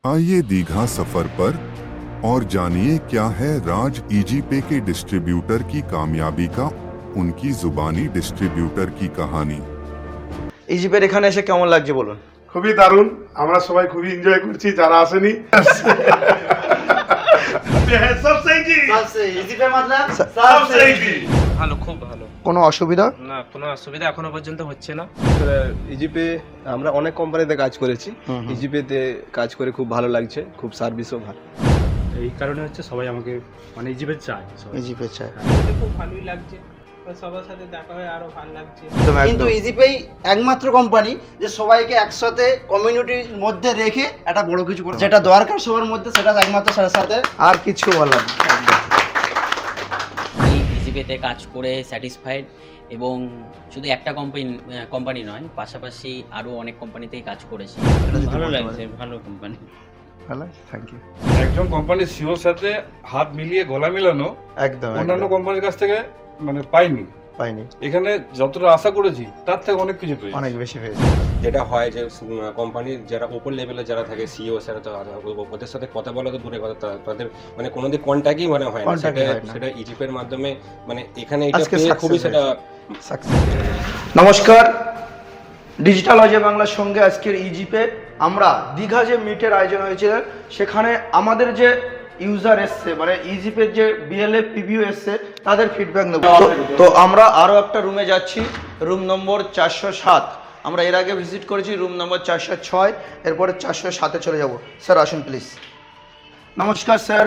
आइए दीघा सफर पर और जानिए क्या है राज ईजी पे के डिस्ट्रीब्यूटर की कामयाबी का, उनकी जुबानी डिस्ट्रीब्यूटर की कहानी। ইজিপের এখানে এসে কেমন লাগছে বলুন। খুবই দারুণ, আমরা সবাই খুবই এনজয় করছি যারা আসেনি। ভালো, খুব ভালো। কোনো অসুবিধা? না, কোনো অসুবিধা এখনো পর্যন্ত হচ্ছে না। ইজিপে আমরা অনেক কোম্পানিতে কাজ করেছি, ইজিপেতে কাজ করে খুব ভালো লাগছে, খুব সার্ভিসও ভালো। এই কারণে হচ্ছে সবাই আমাকে মানে ইজিপে চায়, ইজিপে চায়। এতে খুব ভালোই লাগছে, তো সবার সাথে দেখা হয়ে আরো ভালো লাগছে। কিন্তু ইজিপেই একমাত্র কোম্পানি যে সবাইকে একসাথে কমিউনিটির মধ্যে রেখে একটা বড় কিছু করে, যেটা দরকার সবার মধ্যে, সেটা একমাত্র সাথে সাথে আর কিছু বলার নেই। আমি ইজিপেতে কাজ করে স্যাটিসফাইড, এবং শুধু একটা কোম্পানি নয়, পাশাপাশি আরও অনেক কোম্পানিতেই কাজ করেছি। ভালো লাগছে, ভালো কোম্পানি। ভালো, থ্যাংক ইউ। একজন কোম্পানির সিওর সাথে হাত মিলিয়ে গলা মিলানো একদম অন্যান্য কোম্পানির কাছ থেকে মানে পাইনি। এখানে যতটা আশা করেছি তার থেকে অনেক কিছু পেয়েছি, অনেক বেশি পেয়েছি। যেটা হয় যে কোম্পানির যারা ওপর লেভেলে যারা থাকে সিইও স্যার, তো ওদের সাথে কথা বলা তো দূরে কথা, তাদের মানে কোনোদিন কন্ট্যাক্টই মানে হয় না। সেটা ইজিপের মাধ্যমে মানে এখানে এটা পেয়ে খুবই সেটা সাকসেস। নমস্কার, ডিজিটাল অজয় বাংলার সঙ্গে আজকের ইজিপে আমরা দীঘা যে মিটের আয়োজন হয়েছিল, সেখানে আমাদের যে ইউজার এসছে, মানে ইজিপের যে বিএলএ পিভিও এসছে, তাদের ফিডব্যাক নেব। তো আমরা আরও একটা রুমে যাচ্ছি, রুম নম্বর 407। আমরা এর আগে ভিজিট করেছি রুম নম্বর 406, এরপরে 407-এ চলে যাব। স্যার আসুন প্লিজ। নমস্কার স্যার,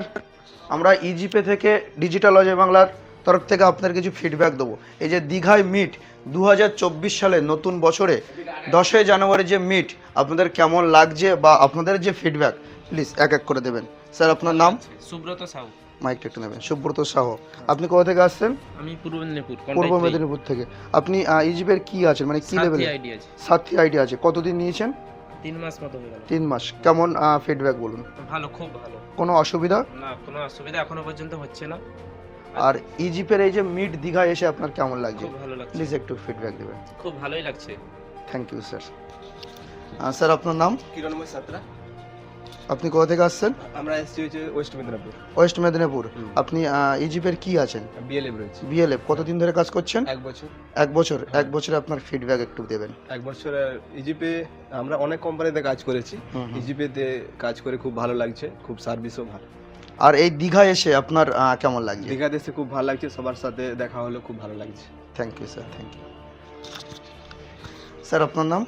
আমরা ইজিপে থেকে ডিজিটাল অজয় বাংলার তরফ থেকে আপনার কিছু ফিডব্যাক দেবো। এই যে দীঘায় মিট 2024 সালে নতুন বছরে 10ই জানুয়ারি যে মিট, আপনাদের কেমন লাগছে বা আপনাদের যে ফিডব্যাক প্লিজ এক এক করে দেবেন। স্যার আপনার নাম? সুব্রত সাউ। মাইকটা একটু নেবেন। সুব্রত সাহ, আপনি কোথা থেকে আসছেন? আমি পূর্ব মেদিনীপুর। পূর্ব মেদিনীপুর থেকে। আপনি ইজিপের কি আছেন, মানে কি লেভেলে? সাথী আইডিয়া আছে। কতদিন নিয়েছেন? 3 মাস মতো হয়ে গেল। 3 মাস। কেমন ফিডব্যাক বলুন? ভালো, খুব ভালো। কোনো অসুবিধা? না, কোনো অসুবিধা এখনো পর্যন্ত হচ্ছে না। আর ইজিপের এই যে মিট দীঘা এসে আপনার কেমন লাগছে? খুব ভালো লাগছে। প্লিজ একটু ফিডব্যাক দেবেন। খুব ভালোই লাগছে। Thank you sir. স্যার আপনার নাম? কিরণময় সাতরা। আপনি কোথা থেকে আসছেন? আমরা এসেছি হচ্ছে ওয়েস্ট মেদিনীপুর। ওয়েস্ট মেদিনীপুর। আপনি ইজিপের কি আছেন? বিএলএফ রয়েছে। বিএলএফ কতদিন ধরে কাজ করছেন? 1 বছর। 1 বছর। 1 বছরে আপনার ফিডব্যাক একটু দেবেন। 1 বছর ইজিপে আমরা অনেক কোম্পানিতে কাজ করেছি, ইজিপেতে কাজ করে খুব ভালো লাগছে, খুব সার্ভিসও ভালো। আর এই দীঘা এসে আপনার কেমন লাগছে? দীঘা দেশে খুব ভালো লাগছে, সবার সাথে দেখা হলো, খুব ভালো লাগছে। Thank you sir, thank you. Sir আপনার নাম?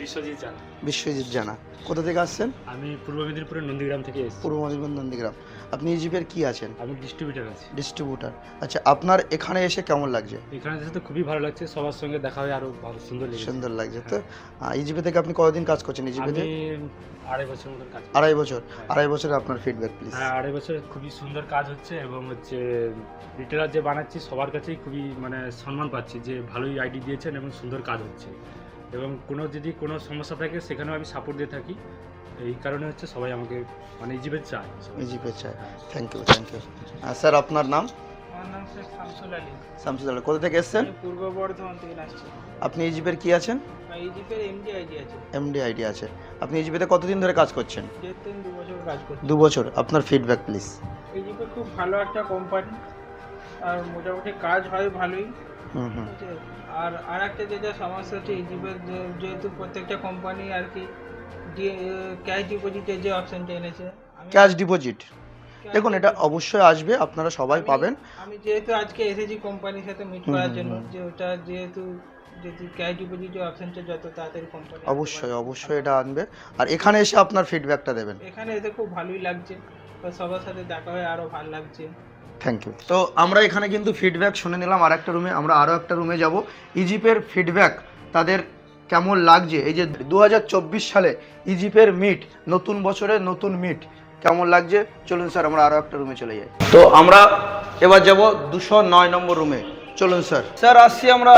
বিশ্বজিৎ জানা। বিশ্বজিৎ জানা। কোথা থেকে আসছেন? আমি পূর্ব মেদিনীপুরের নন্দীগ্রাম থেকে এসেছি। পূর্ব মেদিনীপুর নন্দীগ্রাম। আপনি ইজিপের কি আছেন? আমি ডিস্ট্রিবিউটার আছি। ডিস্ট্রিবিউটার। আচ্ছা, আপনার এখানে এসে কেমন লাগছে? এখানে এসে তো খুবই ভালো লাগছে, সবার সঙ্গে দেখা হয়ে আরো ভালো সুন্দর লেগেছে। সুন্দর লাগছে। তো ইজিপি থেকে আপনি কতদিন কাজ করছেন ইজিপিতে? আমি 2.5 বছর মতো কাজ। 2.5 বছর। 2.5 বছরে আপনার ফিডব্যাক প্লিজ। হ্যাঁ, 2.5 বছরে খুবই সুন্দর কাজ হচ্ছে, এবং হচ্ছে রিটেলার যে বানাচ্ছি সবার কাছেই খুবই মানে সম্মান পাচ্ছি যে ভালোই আইডি দিয়েছেন এবং সুন্দর কাজ হচ্ছে, এবং যদি কোনো সমস্যা থাকে সেখানেও আমি সাপোর্ট দিয়ে থাকি। এই কারণে হচ্ছে সবাই আমাকে মানে ইজিপে চায়। ইজিপে চায়। Thank you, thank you. Sir আপনার নাম? আমার নাম শেখ শামসুল আলী। শামসুল আলী। কোথা থেকে এসেছেন? আমি পূর্ব বর্ধমান থেকে আসছি। আপনি ইজিপের কি আছেন? ইজিপের এমডি আইডি আছে। এমডি আইডি আছে। আপনি ইজিপিতে কতদিন ধরে কাজ করছেন? 2 বছর কাজ করছি। 2 বছর। আপনার ফিডব্যাক প্লিজ। ইজিপে খুব ভালো একটা কোম্পানি, আর মোটামুটি কাজ হয় ভালোই। আর আরেকটা যেটা সমস্যা হচ্ছে ইজিপের যেহেতু প্রত্যেকটা কোম্পানি আর কি ক্যাশ ডিপোজিটের যে অপশনটা এনেছে। ক্যাশ ডিপোজিট, দেখুন এটা অবশ্যই আসবে, আপনারা সবাই পাবেন। আমি যেহেতু আজকে এসেছি কোম্পানির সাথে মিট করার জন্য, যে ওটা যেহেতু যদি ক্যাশ ডিপোজিটের অপশনটা যত তাড়াতাড়ি কোম্পানি অবশ্যই এটা আনবে। আর এখানে এসে আপনার ফিডব্যাকটা দেবেন। এখানে এসে খুব ভালোই লাগছে, তো সবার সাথে দেখা হয়ে আরো ভালো লাগছে। Thank you. তো আমরা এখানে কিন্তু ফিডব্যাক শুনে নিলাম। আর একটা রুমে আমরা আরও একটা রুমে যাব। ইজিপের ফিডব্যাক তাদের কেমন লাগছে, এই যে 2024 সালে ইজিপের মিট, নতুন বছরে নতুন মিট, কেমন লাগছে? চলুন স্যার আমরা আরও একটা রুমে চলে যাই। তো আমরা এবার যাব 209 নম্বর রুমে। চলুন স্যার। স্যার আসছি আমরা।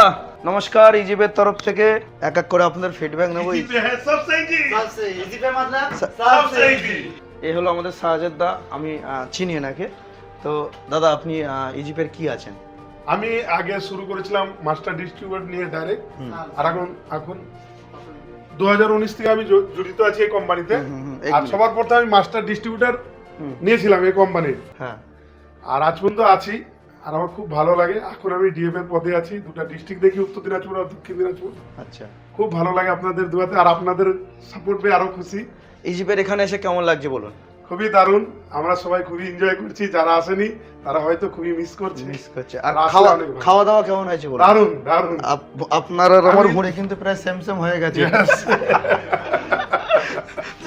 নমস্কার, ইজিপের তরফ থেকে এক এক করে আপনাদের ফিডব্যাক নেব। এই হলো আমাদের সাহাজেদ দা, আমি চিনি এনাকে। তো দাদা আপনি ইজিপের কি আছেন? আমি আগে শুরু করেছিলাম মাস্টার ডিস্ট্রিবিউটর নিয়ে ডাইরেক্ট, আর এখন 2019 থেকে আমি জড়িত আছি এই কোম্পানিতে। আর সবার প্রথমে আমি মাস্টার ডিস্ট্রিবিউটর নিয়েছিলাম এই কোম্পানির। হ্যাঁ, আর আজ পর্যন্ত আছি, আর আমার খুব ভালো লাগে। এখন আমি ডিএফ এর পদে আছি, দুটো ডিস্ট্রিক্ট দেখি, উত্তর দিনাজপুর আর দক্ষিণ দিনাজপুর। আচ্ছা। খুব ভালো লাগে আপনাদের দুয়াতে, আর আপনাদের সাপোর্ট পেয়ে আরো খুশি। ইজিপের এখানে এসে কেমন লাগছে বলুন? খুবই দারুণ, আমরা সবাই খুবই এনজয় করছি। যারা আসেনি তারা হয়তো খুবই মিস করছে। আর খাওয়া দাওয়া কেমন হয়েছে বলুন? দারুণ দারুণ। আপনার আর আমার ভুঁড়ি কিন্তু প্রায় সেম সেম হয়ে গেছে।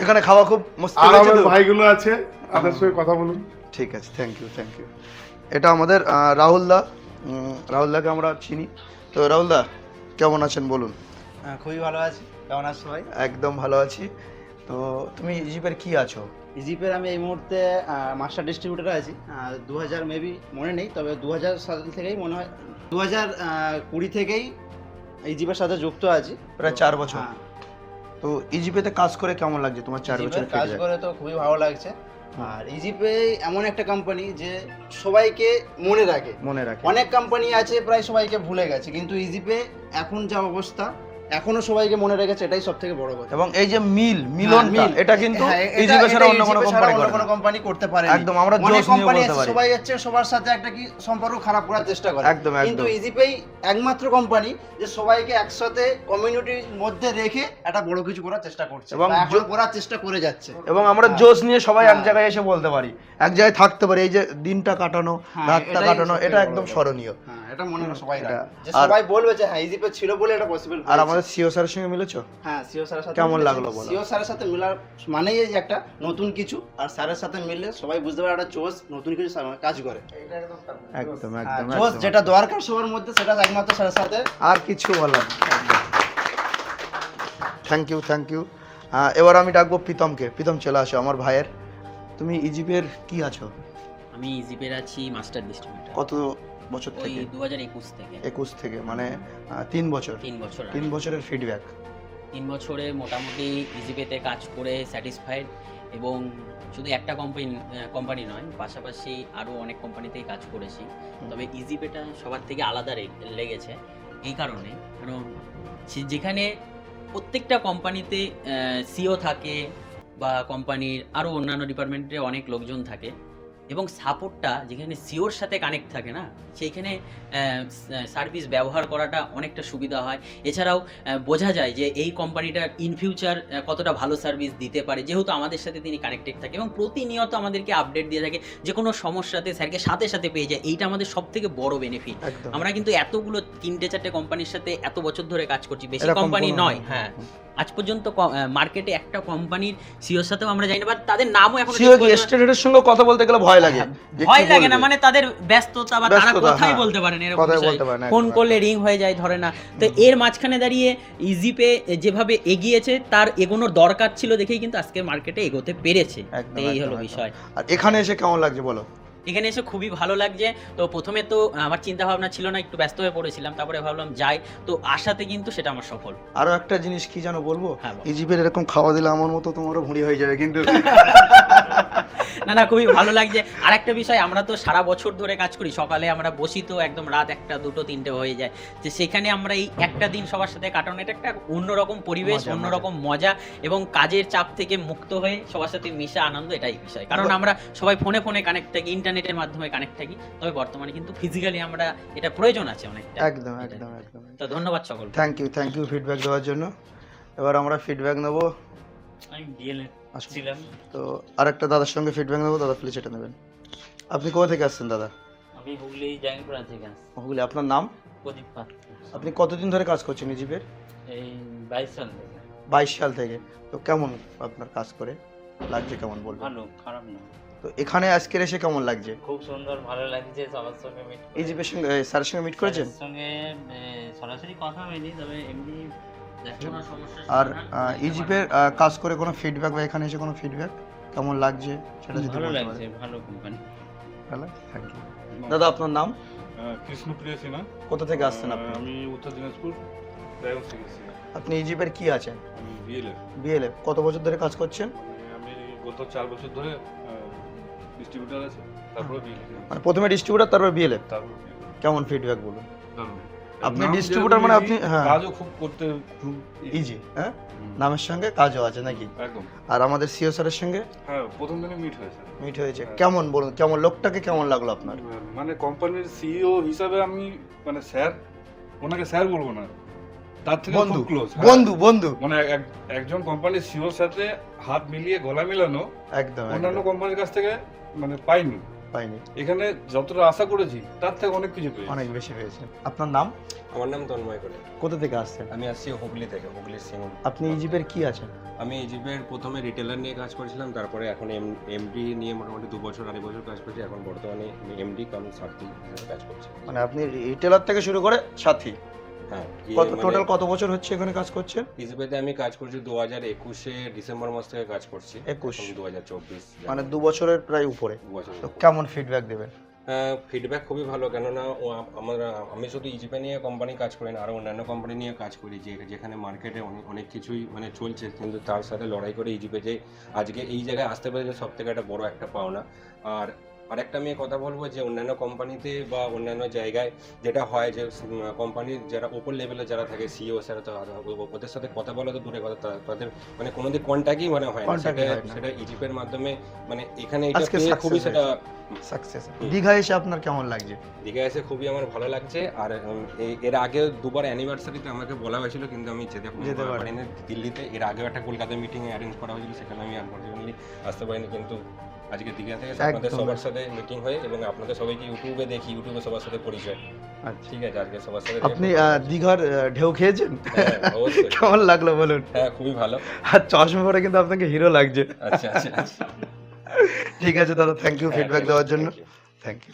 এখানে খাওয়া খুব মুশকিল আর হয়েছে আমার তো? ভাইগুলো আছে, তাদের সঙ্গে কথা বলুন। ঠিক আছে, থ্যাংক ইউ থ্যাংক ইউ। এটা আমাদের রাহুলদা, রাহুলদাকে আমরা চিনি। তো রাহুলদা কেমন আছেন বলুন? খুবই ভালো আছি। কেমন আছো ভাই? একদম ভালো আছি। তো তুমি ইজিপের কি আছো? ইজিপের আমি এই মুহূর্তে মাস্টার ডিস্ট্রিবিউটার আছি। 2000 মেবি মনে নেই, তবে 2000 সাল থেকেই মনে হয় 2020 থেকেই ইজিপের সাথে যুক্ত আছি প্রায় 4 বছর। তো ইজিপেতে কাজ করে কেমন লাগছে তোমার 4 বছর কাজ করে? তো খুবই ভালো লাগছে। আর ইজিপে এমন একটা কোম্পানি যে সবাইকে মনে রাখে। অনেক কোম্পানি আছে প্রায় সবাইকে ভুলে গেছে, কিন্তু ইজিপে এখন যা অবস্থা এখনো সবাইকে মনে রেখেছে, এটাই সবথেকে বড় কথা। এবং এই যে মিলনটা, এটা কিন্তু ইজিপে ছাড়া অন্য কোনো কোম্পানি করতে পারে একদম। আমরা জোস নিয়ে বলতে পারি, সবাই হচ্ছে সবার সাথে একটা কি সম্পর্ক খারাপ করার চেষ্টা করে। একদম। কিন্তু ইজিপেই একমাত্র কোম্পানি যে সবাইকে একসাথে কমিউনিটির মধ্যে রেখে একটা বড় কিছু করার চেষ্টা করছে এবং এখন করার চেষ্টা করে যাচ্ছে। এবং আমরা জোস নিয়ে সবাই এক জায়গায় এসে বলতে পারি, এক জায়গায় থাকতে পারি। এই যে দিনটা কাটানো, রাতটা কাটানো, এটা একদম স্মরণীয়। এটা মনে হয় সবাই যে সবাই বলবে যে হ্যাঁ ইজিপে ছিল বলে এটা পসিবল। আর আমাদের সিও স্যারের সঙ্গে মিলেছো? হ্যাঁ, সিও স্যারের সাথে কেমন লাগলো বলো? সিও স্যারের সাথে মিলার মানেই এই যে একটা নতুন কিছু, আর স্যারের সাথে মিললে সবাই বুঝতে পারে একটা জোস নতুন কিছু কাজ করে। একদম একদম জোস যেটা দরকার সবার মধ্যে, সেটা একমাত্র স্যারের সাথে, আর কিছু বলার। Thank you thank you. এবার আমি ডাকবো প্রীতমকে। প্রীতম চলে আসো, আমার ভাইয়ের। তুমি ইজিপের কি আছো? আমি ইজিপের আছি মাস্টার ডিস্ট্রিবিউটর। কত বছর থেকে? 2021 থেকে। 21 থেকে, মানে 3 বছর। 3 বছরের ফিডব্যাক? 3 বছরে মোটামুটি ইজিপেতে কাজ করে স্যাটিসফাইড, এবং শুধু একটা কোম্পানি নয়, পাশাপাশি আরও অনেক কোম্পানিতেই কাজ করেছি। তবে ইজিপেটা সবার থেকে আলাদা লেগেছে এই কারণে, কারণ যেখানে প্রত্যেকটা কোম্পানিতে সিও থাকে বা কোম্পানির আরও অন্যান্য ডিপার্টমেন্টে অনেক লোকজন থাকে, এবং সাপোর্টটা যেখানে সিওর সাথে কানেক্ট থাকে না, সেইখানে সার্ভিস ব্যবহার করাটা অনেকটা সুবিধা হয়। এছাড়াও বোঝা যায় যে এই কোম্পানিটার ইন ফিউচার কতটা ভালো সার্ভিস দিতে পারে, যেহেতু আমাদের সাথে তিনি কানেক্টেড থাকে এবং প্রতিনিয়ত আমাদেরকে আপডেট দিয়ে থাকে। যে কোনো সমস্যাতে স্যারকে সাথে সাথে পেয়ে যায়, এইটা আমাদের সব থেকে বড় বেনিফিট। আমরা কিন্তু এতগুলো 3-4টে কোম্পানির সাথে এত বছর ধরে কাজ করছি, বেশি কোম্পানি নয়। হ্যাঁ, আজ পর্যন্ত মার্কেটে একটা কোম্পানির সিওর সাথেও আমরা জানি না, বা তাদের নামও এখন সিও কি স্টুডেন্টের সঙ্গে কথা বলতে গেলে ভয় লাগে? ভয় লাগে না, মানে তাদের ব্যস্ততা বা তারা কথাই বলতে পারে না, এরকম ফোন করলে রিং হয়ে যায়, ধরে না। তো এর মাঝখানে দাঁড়িয়ে ইজিপে যেভাবে এগিয়েছে, তার এগোনোর দরকার ছিল দেখেই কিন্তু আজকে মার্কেটে এগোতে পেরেছে। এই হলো বিষয়। আর এখানে এসে কেমন লাগছে বলো? এখানে এসে খুবই ভালো লাগছে। তো প্রথমে তো আমার চিন্তা ভাবনা ছিল না, একটু ব্যস্ত হয়ে পড়েছিলাম, তারপরে ভাবলাম যাই, তো আশাতে কিন্তু সেটা আমার সফল। আরো একটা জিনিস কি জানো বলবো? ইজিপের এরকম খাওয়া দিলে আমার মতো তোমারও ভুঁড়ি হয়ে যাবে কিন্তু। না না, খুবই ভালো লাগছে। আর একটা বিষয়, আমরা তো সারা বছর ধরে কাজ করি, সকালে আমরা বসি তো একদম রাত 1টা 2টো 3টে হয়ে যায়, যে সেখানে আমরা এই একটা দিন সবার সাথে কাটানো, এটা একটা অন্যরকম পরিবেশ, অন্যরকম মজা, এবং কাজের চাপ থেকে মুক্ত হয়ে সবার সাথে মিশা আনন্দ, এটাই বিষয়। কারণ আমরা সবাই ফোনে কানেক্ট থাকি, ইন্টারনেটের মাধ্যমে কানেক্ট থাকি, তবে বর্তমানে কিন্তু ফিজিক্যালি আমরা এটা প্রয়োজন আছে অনেকটা। একদম একদম একদম। তো ধন্যবাদ সকল। থ্যাংক ইউ ফিডব্যাক দেওয়ার জন্য। এবার আমরা ফিডব্যাক নেব। আমি ডিএলএ ছিলাম। তো আরেকটা দাদার সঙ্গে ফিডব্যাক নেব। দাদা প্লিজ এটা নেবেন। আপনি কোথা থেকে আসছেন দাদা? আমি হুগলি জাঙ্গিপাড়া থেকে আসছি। হুগলি। আপনার নাম? প্রদীপ পাত্র। আপনি কতদিন ধরে কাজ করছেন ইজিপের? এই 22 সাল থেকে। 22 সাল থেকে। তো কেমন আপনার কাজ করে লাগছে, কেমন বলবেন? ভালো, খারাপ না। তো এখানে আজকে এসে কেমন লাগছে? খুব সুন্দর, ভালো লাগছে। সবার সঙ্গে মিট করে। ইজিপের সঙ্গে স্যারের সঙ্গে মিট করেছেন? স্যারের সঙ্গে সরাসরি কথা হয়নি, তবে এমনি আর ইজিপের কাজ করে কোনো ফিডব্যাক বা এখানে এসে কোনো ফিডব্যাক কেমন লাগছে সেটা যদি ভালো লাগছে। ভালো কোম্পানি। ভালো, থ্যাংক ইউ। দাদা আপনার নাম? কৃষ্ণপ্রিয় সিনহা। কোথা থেকে আসছেন আপনি? আমি উত্তর দিনাজপুর রায়গঞ্জ থেকে এসেছি। আপনি ইজিপের কি আছেন? আমি বিএলএ। বিএলএ কত বছর ধরে কাজ করছেন? আমি গত 4 বছর ধরে ডিস্ট্রিবিউটর আছে, তারপরে বিএলএ। মানে প্রথমে ডিস্ট্রিবিউটর, তারপর বিএলএ। তারপর কেমন ফিডব্যাক বলুন? দারুণ। আপনি নাম ডিস্ট্রিবিউটর যেরকম মানে easy, আপনি হ্যাঁ কাজও খুব করতে খুব ইজি, হ্যাঁ নামের সঙ্গে কাজও আছে নাকি? একদম। আর আমাদের সিও স্যারের সঙ্গে হ্যাঁ, প্রথম দিনে মিট হয়েছে। মিট হয়েছে, কেমন বলুন, কেমন লোকটাকে কেমন লাগলো আপনার? মানে কোম্পানির সিইও হিসাবে আমি মানে স্যার, ওনাকে স্যার বলবো না, তার থেকে বন্ধু, খুব ক্লোজ। বন্ধু মানে একজন কোম্পানির সিইওর সাথে হাত মিলিয়ে গলা মিলানো একদম অন্যান্য কোম্পানির কাছ থেকে মানে পাইনি। এখানে যতটা আশা করেছি তার থেকে অনেক কিছু পেয়েছি, অনেক বেশি পেয়েছেন। আপনার নাম? আমার নাম তন্ময় করে। কোথা থেকে আসছেন? আমি আসছি হুগলি থেকে, হুগলির সিঙ্গুর। আপনি ইজিপের কি আছেন? আমি ইজিপের প্রথমে রিটেলার নিয়ে কাজ করেছিলাম, তারপরে এখন এমডি নিয়ে মোটামুটি 2 বছর 2.5 বছর কাজ করছি। এখন বর্তমানে এমডি কাম সাথী হিসেবে কাজ করছি। মানে আপনি রিটেলার থেকে শুরু করে সাথী, হ্যাঁ। টোটাল কত বছর হচ্ছে এখানে কাজ করছেন? ইজিপেতে আমি কাজ করছি 2021 ডিসেম্বর মাস থেকে কাজ করছি, 2024 মানে 2 বছরের প্রায় উপরে। তো কেমন ফিডব্যাক দেবেন? ফিডব্যাক খুবই ভালো, কেননা আমি শুধু ইজিপে নিয়ে কোম্পানি কাজ করি না, আরও অন্যান্য কোম্পানি নিয়ে কাজ করি, যেখানে মার্কেটে অনেক কিছুই মানে চলছে, কিন্তু তার সাথে লড়াই করে ইজিপে যে আজকে এই জায়গায় আসতে পেরেছে সব থেকে একটা বড় একটা পাওনা। আর আরেকটা আমি কথা বলবো যে অন্যান্য কোম্পানিতে বা অন্যান্য জায়গায় যেটা হয় যে কোম্পানির যারা ওপর লেভেলে যারা থাকে সিইও স্যার, তো ওদের সাথে কথা বলা তো দূরে কথা, তাদের মানে কোনোদিন কন্ট্যাক্টই মানে হয় না, সেটা ইজিপের মাধ্যমে মানে এখানে এটা খুবই সেটা সাকসেস। দীঘা এসে আপনার কেমন লাগছে? দীঘা এসে খুবই আমার ভালো লাগছে। আর এর আগে 2বার অ্যানিভার্সারিতে আমাকে বলা হয়েছিল, কিন্তু আমি যেতে পারিনি দিল্লিতে। এর আগেও একটা কলকাতা মিটিং অ্যারেঞ্জ করা হয়েছিল, সেখানে আমি আনফরচুনেটলি আসতে পারিনি। কিন্তু আজকে দীঘা থেকে আপনাদের সবার সাথে মিটিং হয়ে এবং আপনাদের সবাইকে ইউটিউবে দেখি, ইউটিউবে সবার সাথে পরিচয়। ঠিক আছে, আজকে সবার সাথে। আপনি দীঘার ঢেউ খেয়েছেন? কেমন লাগলো বলুন? হ্যাঁ, খুবই ভালো। আর চশমা পরে কিন্তু আপনাকে হিরো লাগছে। আচ্ছা আচ্ছা, ঠিক আছে দাদা, থ্যাংক ইউ ফিডব্যাক দেওয়ার জন্য। Thank you.